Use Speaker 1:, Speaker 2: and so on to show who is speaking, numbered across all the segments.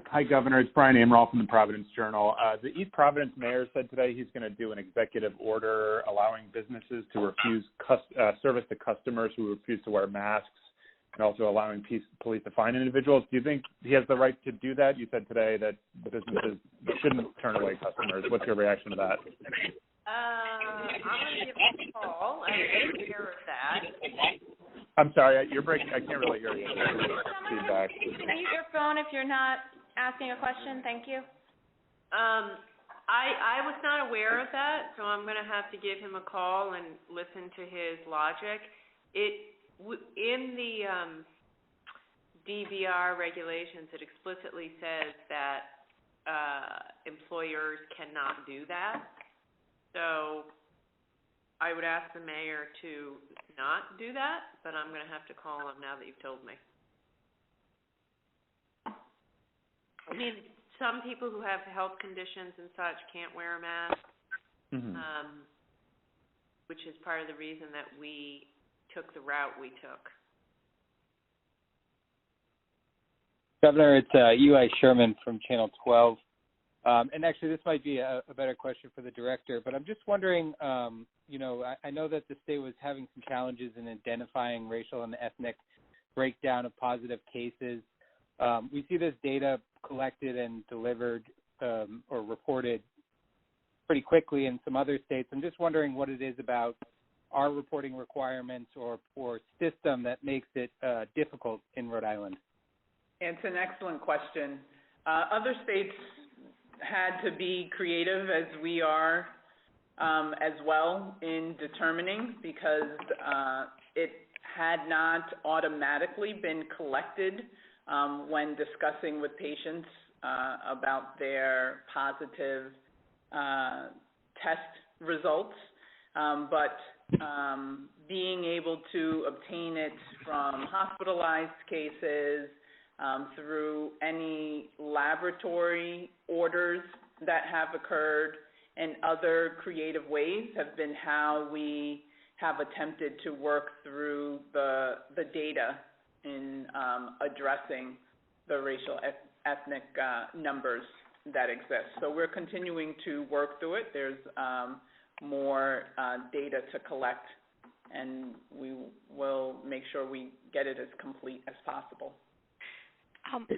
Speaker 1: Hi, Governor. It's Brian Amaral from the Providence Journal. The East Providence mayor said today he's going to do an executive order allowing businesses to refuse service to customers who refuse to wear masks, and also allowing police to fine individuals. Do you think he has the right to do that? You said today that businesses shouldn't turn away customers. What's your reaction to that?
Speaker 2: I'm going to give him a call. I'm aware of that.
Speaker 1: I'm sorry, you're breaking. I can't really hear you. Feedback.
Speaker 3: Can you mute your phone if you're not asking a question? Thank you.
Speaker 2: I was not aware of that, so I'm going to have to give him a call and listen to his logic. In the DVR regulations, it explicitly says that employers cannot do that. So I would ask the mayor to not do that, but I'm going to have to call him now that you've told me. I mean, some people who have health conditions and such can't wear a mask, which is part of the reason that we took the route we took.
Speaker 4: Governor, it's Eli Sherman from Channel 12. And actually, this might be a better question for the director, but I'm just wondering, I know that the state was having some challenges in identifying racial and ethnic breakdown of positive cases. We see this data collected and delivered or reported pretty quickly in some other states. I'm just wondering what it is about our reporting requirements or system that makes it difficult in Rhode Island.
Speaker 5: It's an excellent question. Other states had to be creative, as we are as well, in determining, because it had not automatically been collected when discussing with patients about their positive test results, but being able to obtain it from hospitalized cases, through any laboratory orders that have occurred, and other creative ways have been how we have attempted to work through the data in addressing the racial ethnic numbers that exist. So we're continuing to work through it. There's more data to collect, and we will make sure we get it as complete as possible.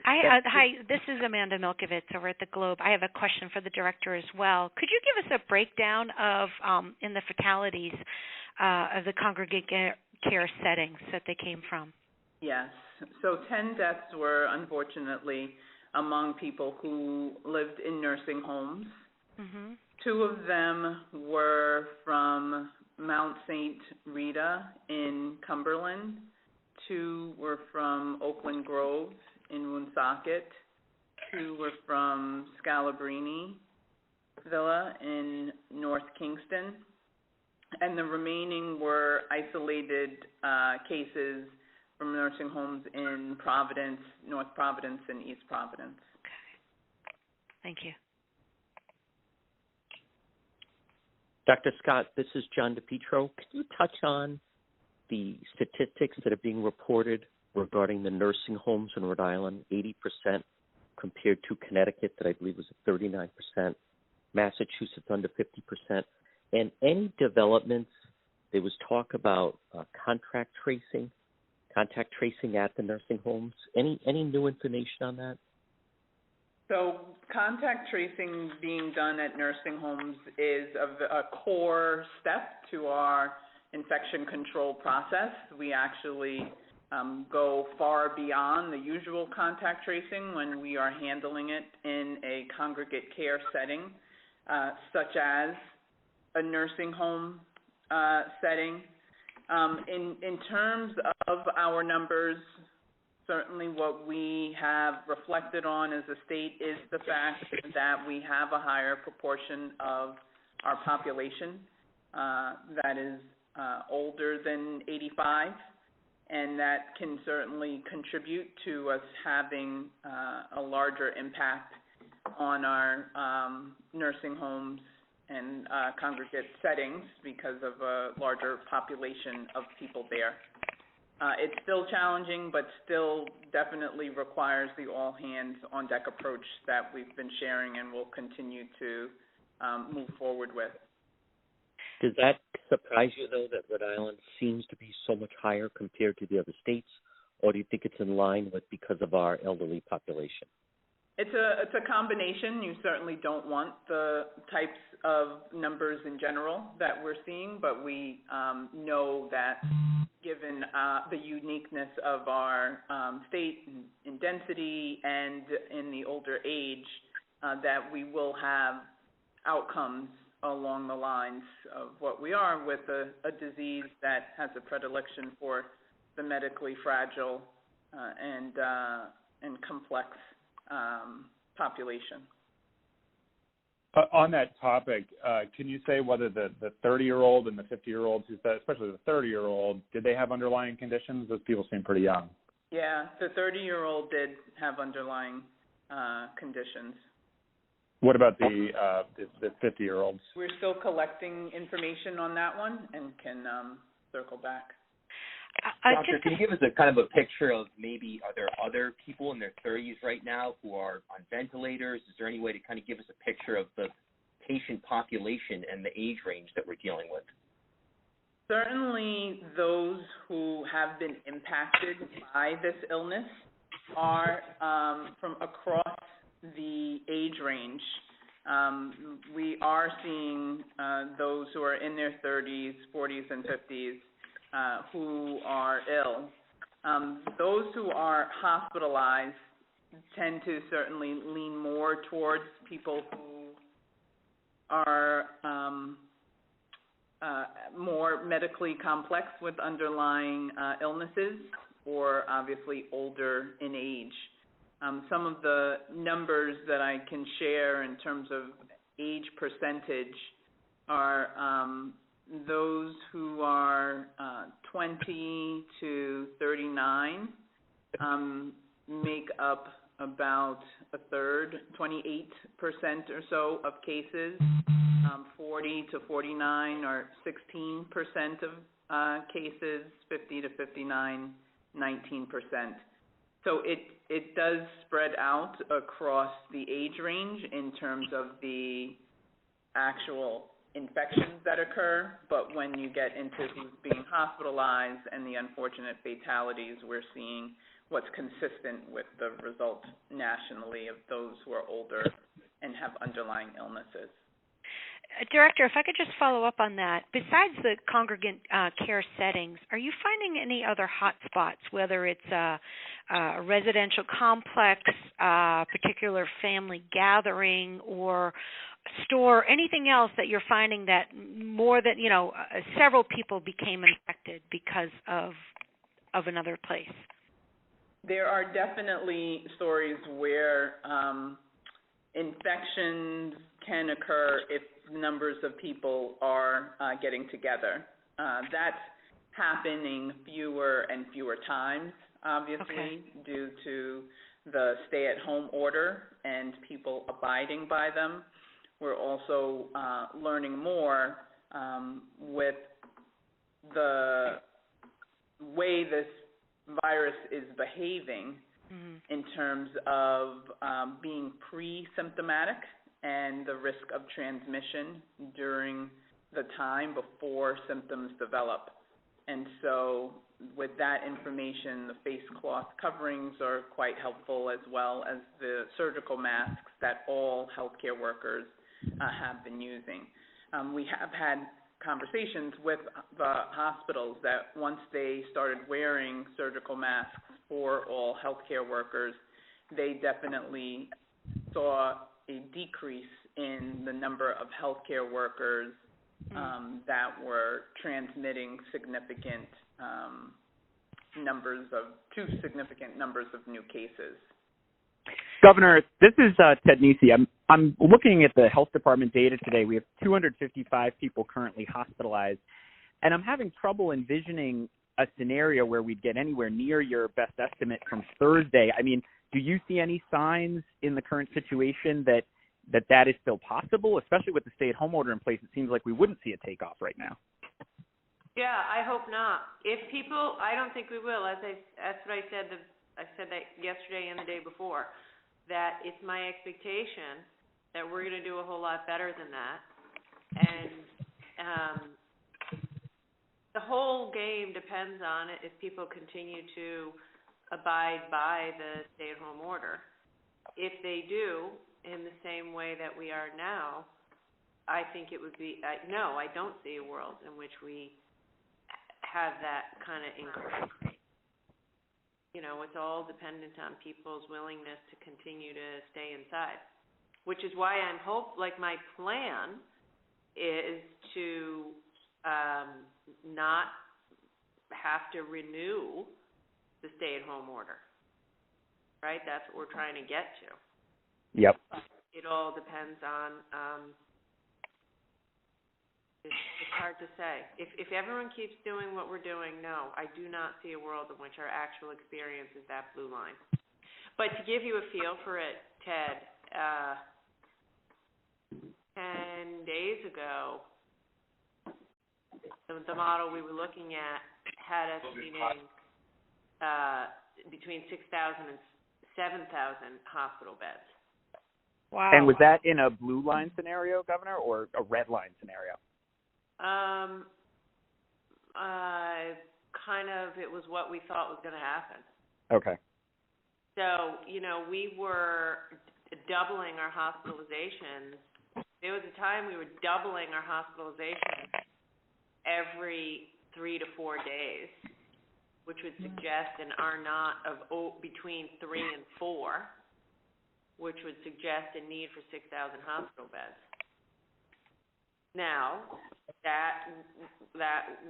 Speaker 6: Hi, this is Amanda Milkovich over at the Globe. I have a question for the director as well. Could you give us a breakdown of, in the fatalities, of the congregate care settings that they came from?
Speaker 5: Yes. So 10 deaths were, unfortunately, among people who lived in nursing homes. Mm-hmm. 2 of them were from Mount St. Rita in Cumberland. 2 were from Oakland Grove in Woonsocket. 2 were from Scalabrini Villa in North Kingston. And the remaining were isolated cases from nursing homes in Providence, North Providence, and East Providence.
Speaker 6: Okay. Thank you.
Speaker 7: Dr. Scott, this is John DePietro. Can you touch on the statistics that are being reported regarding the nursing homes in Rhode Island, 80% compared to Connecticut that I believe was at 39%, Massachusetts under 50%, and any developments? There was talk about contact tracing at the nursing homes. Any new information on that?
Speaker 5: So contact tracing being done at nursing homes is a core step to our infection control process. We actually go far beyond the usual contact tracing when we are handling it in a congregate care setting, such as a nursing home setting. In terms of our numbers, certainly what we have reflected on as a state is the fact that we have a higher proportion of our population that is older than 85, and that can certainly contribute to us having a larger impact on our nursing homes and congregate settings because of a larger population of people there. It's still challenging, but still definitely requires the all-hands-on-deck approach that we've been sharing and will continue to move forward with.
Speaker 7: Does that surprise you, though, that Rhode Island seems to be so much higher compared to the other states, or do you think it's in line with because of our elderly population?
Speaker 5: It's a combination. You certainly don't want the types of numbers in general that we're seeing, but we know that given the uniqueness of our state in density and in the older age, that we will have outcomes along the lines of what we are with a disease that has a predilection for the medically fragile and complex population.
Speaker 1: On that topic, can you say whether the 30-year-old and the 50-year-olds, especially the 30-year-old, did they have underlying conditions? Those people seem pretty young.
Speaker 5: Yeah, the 30-year-old did have underlying conditions.
Speaker 1: What about the 50-year-olds?
Speaker 5: We're still collecting information on that one and can circle back.
Speaker 8: Doctor, can you give us a kind of a picture of maybe are there other people in their 30s right now who are on ventilators? Is there any way to kind of give us a picture of the patient population and the age range that we're dealing with?
Speaker 5: Certainly those who have been impacted by this illness are from across the age range. We are seeing those who are in their 30s, 40s, and 50s who are ill. Those who are hospitalized tend to certainly lean more towards people who are more medically complex with underlying illnesses or obviously older in age. Some of the numbers that I can share in terms of age percentage are those who are 20 to 39 make up about a third, 28% or so of cases. 40 to 49 are 16% of cases, 50 to 59, 19%. So it does spread out across the age range in terms of the actual infections that occur, but when you get into who's being hospitalized and the unfortunate fatalities, we're seeing what's consistent with the results nationally of those who are older and have underlying illnesses.
Speaker 6: Director, if I could just follow up on that. Besides the congregate care settings, are you finding any other hot spots, whether it's a residential complex, particular family gathering, or store, anything else that you're finding that more than, several people became infected because of another place?
Speaker 5: There are definitely stories where infections can occur if numbers of people are getting together. That's happening fewer and fewer times, obviously, due to the stay-at-home order and people abiding by them. We're also learning more with the way this virus is behaving in terms of being pre-symptomatic and the risk of transmission during the time before symptoms develop. And so with that information, the face cloth coverings are quite helpful, as well as the surgical masks that all healthcare workers have been using. We have had conversations with the hospitals that once they started wearing surgical masks for all healthcare workers, they definitely saw a decrease in the number of healthcare workers that were transmitting significant significant numbers of new cases.
Speaker 9: Governor, this is Ted Nisi. I'm looking at the health department data today. We have 255 people currently hospitalized, and I'm having trouble envisioning a scenario where we'd get anywhere near your best estimate from Thursday. I mean, do you see any signs in the current situation that is still possible, especially with the stay-at-home order in place? It seems like we wouldn't see a takeoff right now.
Speaker 2: Yeah, I hope not. If people, I don't think we will. That's what I said. I said that yesterday and the day before. That it's my expectation that we're going to do a whole lot better than that. And the whole game depends on it if people continue to abide by the stay-at-home order. If they do, in the same way that we are now, I think it would be, no, I don't see a world in which we have that kind of increase. You know, it's all dependent on people's willingness to continue to stay inside, which is why I'm my plan is to not have to renew the stay-at-home order, right? That's what we're trying to get to.
Speaker 9: Yep.
Speaker 2: It all depends on, it's hard to say. If everyone keeps doing what we're doing, no, I do not see a world in which our actual experience is that blue line. But to give you a feel for it, Ted, 10 days ago, the model we were looking at had us needing between 6,000 and 7,000 hospital beds.
Speaker 6: Wow.
Speaker 9: And was that in a blue line scenario, Governor, or a red line scenario?
Speaker 2: It was what we thought was going to happen.
Speaker 9: Okay.
Speaker 2: So, we were doubling our hospitalizations. There was a time we were doubling our hospitalizations every 3 to 4 days, which would suggest an R0 of between 3 and 4, which would suggest a need for 6,000 hospital beds. Now, that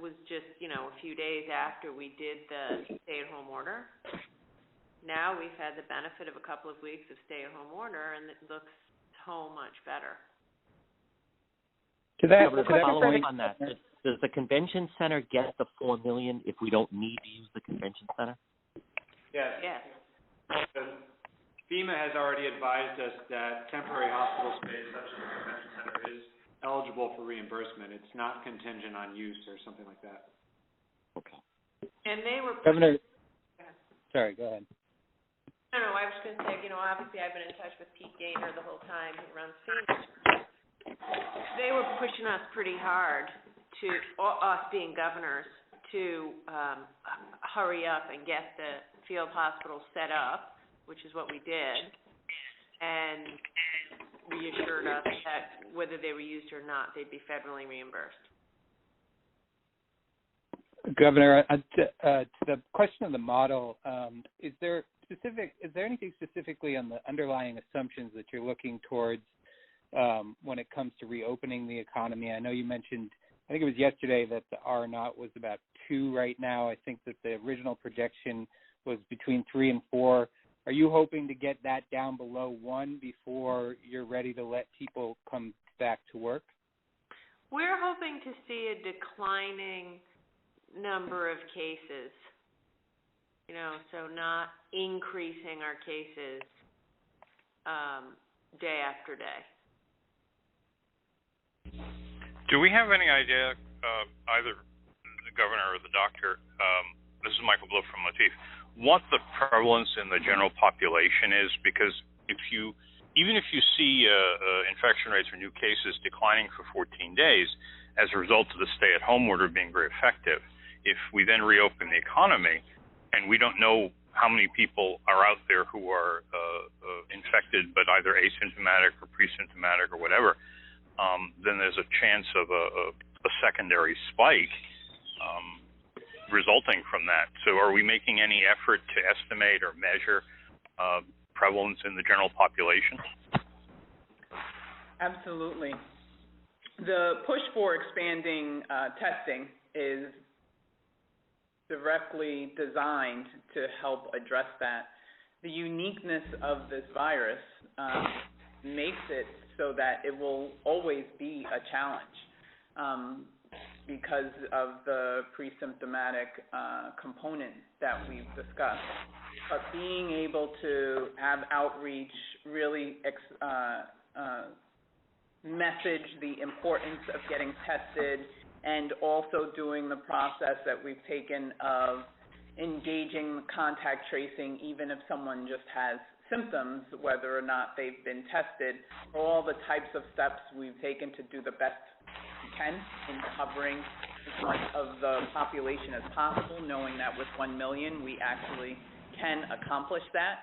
Speaker 2: was just, a few days after we did the stay-at-home order. Now we've had the benefit of a couple of weeks of stay-at-home order, and it looks so much better.
Speaker 7: Following up on that, does the convention center get the $4 million if we don't need to use the convention center?
Speaker 10: Yes.
Speaker 2: Yes.
Speaker 10: FEMA has already advised us that temporary hospital space, such as the convention center, is eligible for reimbursement. It's not contingent on use or something like that.
Speaker 7: Okay.
Speaker 2: And they were...
Speaker 4: Governor, sorry, go ahead.
Speaker 2: No, I was going to say, obviously I've been in touch with Pete Gaynor the whole time, who runs FEMA. They were pushing us pretty hard, us being governors, to hurry up and get the field hospital set up, which is what we did, and reassured us that whether they were used or not, they'd be federally reimbursed.
Speaker 4: Governor, to the question of the model, is there anything specifically on the underlying assumptions that you're looking towards when it comes to reopening the economy? I know you mentioned, I think it was yesterday, that the R0 was about 2 right now. I think that the original projection was between 3 and 4. Are you hoping to get that down below 1 before you're ready to let people come back to work?
Speaker 2: We're hoping to see a declining number of cases, so not increasing our cases day after day.
Speaker 11: Do we have any idea, either the governor or the doctor, this is Michael Blow from Latif, what the prevalence in the general population is? Because even if you see infection rates or new cases declining for 14 days as a result of the stay-at-home order being very effective, if we then reopen the economy and we don't know how many people are out there who are infected but either asymptomatic or pre-symptomatic or whatever, then there's a chance of a secondary spike resulting from that. So are we making any effort to estimate or measure prevalence in the general population?
Speaker 5: Absolutely. The push for expanding testing is directly designed to help address that. The uniqueness of this virus makes it so that it will always be a challenge because of the pre-symptomatic component that we've discussed. But being able to have outreach, really message the importance of getting tested, and also doing the process that we've taken of engaging contact tracing, even if someone just has symptoms, whether or not they've been tested, all the types of steps we've taken to do the best we can in covering as much of the population as possible, knowing that with 1 million we actually can accomplish that.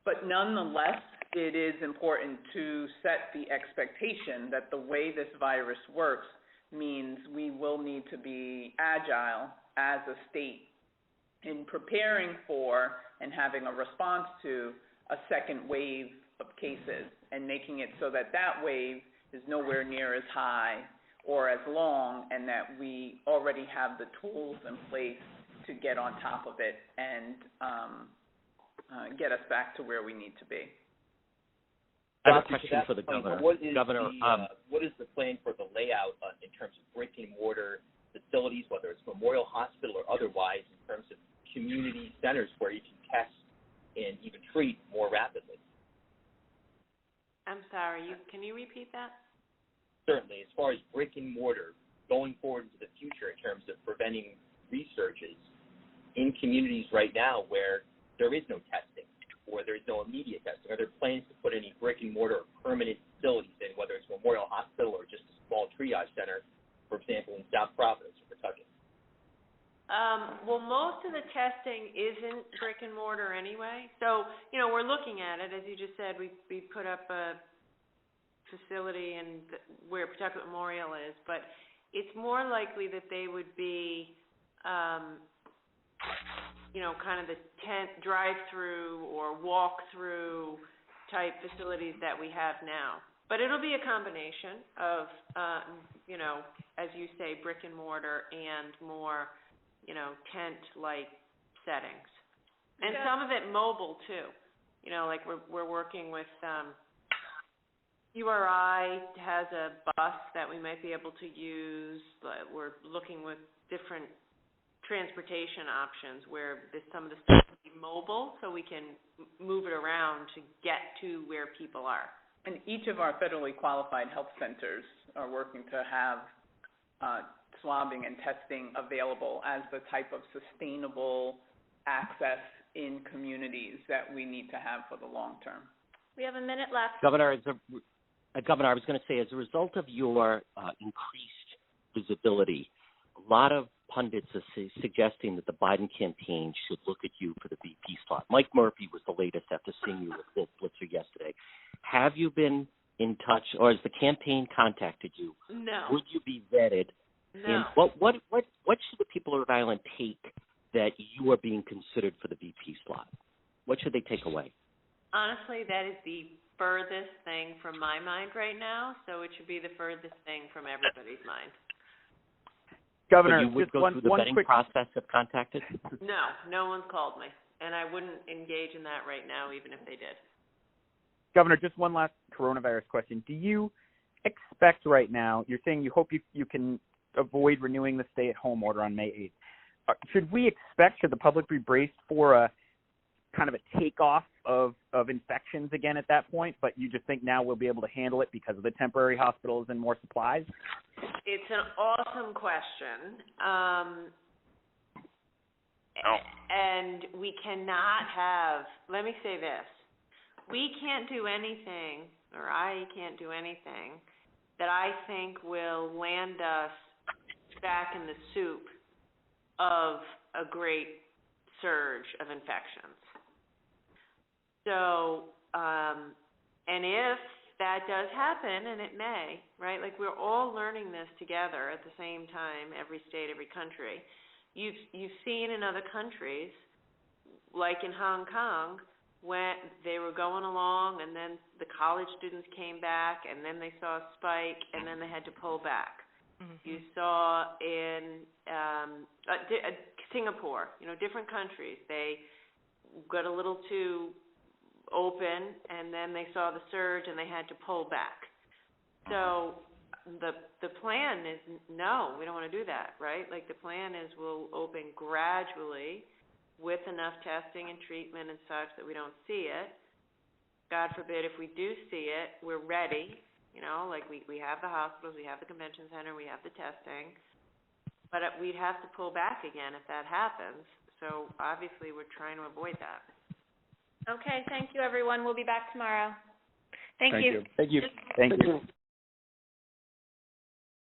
Speaker 5: But nonetheless, it is important to set the expectation that the way this virus works means we will need to be agile as a state in preparing for and having a response to a second wave of cases, and making it so that that wave is nowhere near as high or as long, and that we already have the tools in place to get on top of it and get us back to where we need to be.
Speaker 7: I have a question for the governor.
Speaker 8: What is the plan for the layout in terms of brick and mortar facilities, whether it's Memorial Hospital or otherwise, in terms of community centers where you can test and even treat more rapidly?
Speaker 2: I'm sorry, can you repeat that?
Speaker 8: Certainly. As far as brick and mortar going forward into the future in terms of preventing resurges in communities right now where there is no testing or there is no immediate testing, are there plans to put any brick and mortar or permanent facilities in, whether it's Memorial Hospital or just a small triage center, for example, in South Providence or Pawtucket?
Speaker 2: Well, most of the testing isn't brick and mortar anyway. So, we're looking at it. As you just said, we put up a facility where Pawtucket Memorial is, but it's more likely that they would be, kind of the tent drive-through or walk-through type facilities that we have now. But it'll be a combination of, as you say, brick and mortar and more tent-like settings. And some of it mobile, too. Like we're working with URI has a bus that we might be able to use. We're looking with different transportation options where some of the stuff will be mobile so we can move it around to get to where people are.
Speaker 5: And each of our federally qualified health centers are working to have swabbing and testing available as the type of sustainable access in communities that we need to have for the long term.
Speaker 3: We have a minute left.
Speaker 7: Governor, I was going to say, as a result of your increased visibility, a lot of pundits are suggesting that the Biden campaign should look at you for the VP slot. Mike Murphy was the latest after seeing you with Blitzer yesterday. Have you been in touch, or has the campaign contacted you?
Speaker 2: No.
Speaker 7: Would you be vetted?
Speaker 2: No.
Speaker 7: And what should the people of Rhode Island take that you are being considered for the VP slot? What should they take away?
Speaker 2: Honestly, that is the furthest thing from my mind right now, so it should be the furthest thing from everybody's mind.
Speaker 9: Governor,
Speaker 7: so you would go through the vetting process if contacted?
Speaker 2: No one's called me, and I wouldn't engage in that right now, even if they did.
Speaker 9: Governor, just one last coronavirus question. Do you expect right now, you're saying you hope you can avoid renewing the stay-at-home order on May 8th. Should the public be braced for a kind of a takeoff of infections again at that point, but you just think now we'll be able to handle it because of the temporary hospitals and more supplies?
Speaker 2: It's an awesome question. And we cannot have, let me say this, we can't do anything, or I can't do anything, that I think will land us back in the soup of a great surge of infections. So, and if that does happen, and it may, right? Like we're all learning this together at the same time, every state, every country. You've seen in other countries, like in Hong Kong, when they were going along, and then the college students came back, and then they saw a spike, and then they had to pull back. Mm-hmm. You saw in Singapore, different countries, they got a little too open, and then they saw the surge, and they had to pull back. So the plan is, no, we don't want to do that, right? Like the plan is we'll open gradually with enough testing and treatment and such that we don't see it. God forbid if we do see it, we're ready. Like we have the hospitals, we have the convention center, we have the testing. But we'd have to pull back again if that happens. So obviously we're trying to avoid that.
Speaker 3: Okay, thank you, everyone. We'll be back tomorrow.
Speaker 6: Thank you.
Speaker 9: Thank you.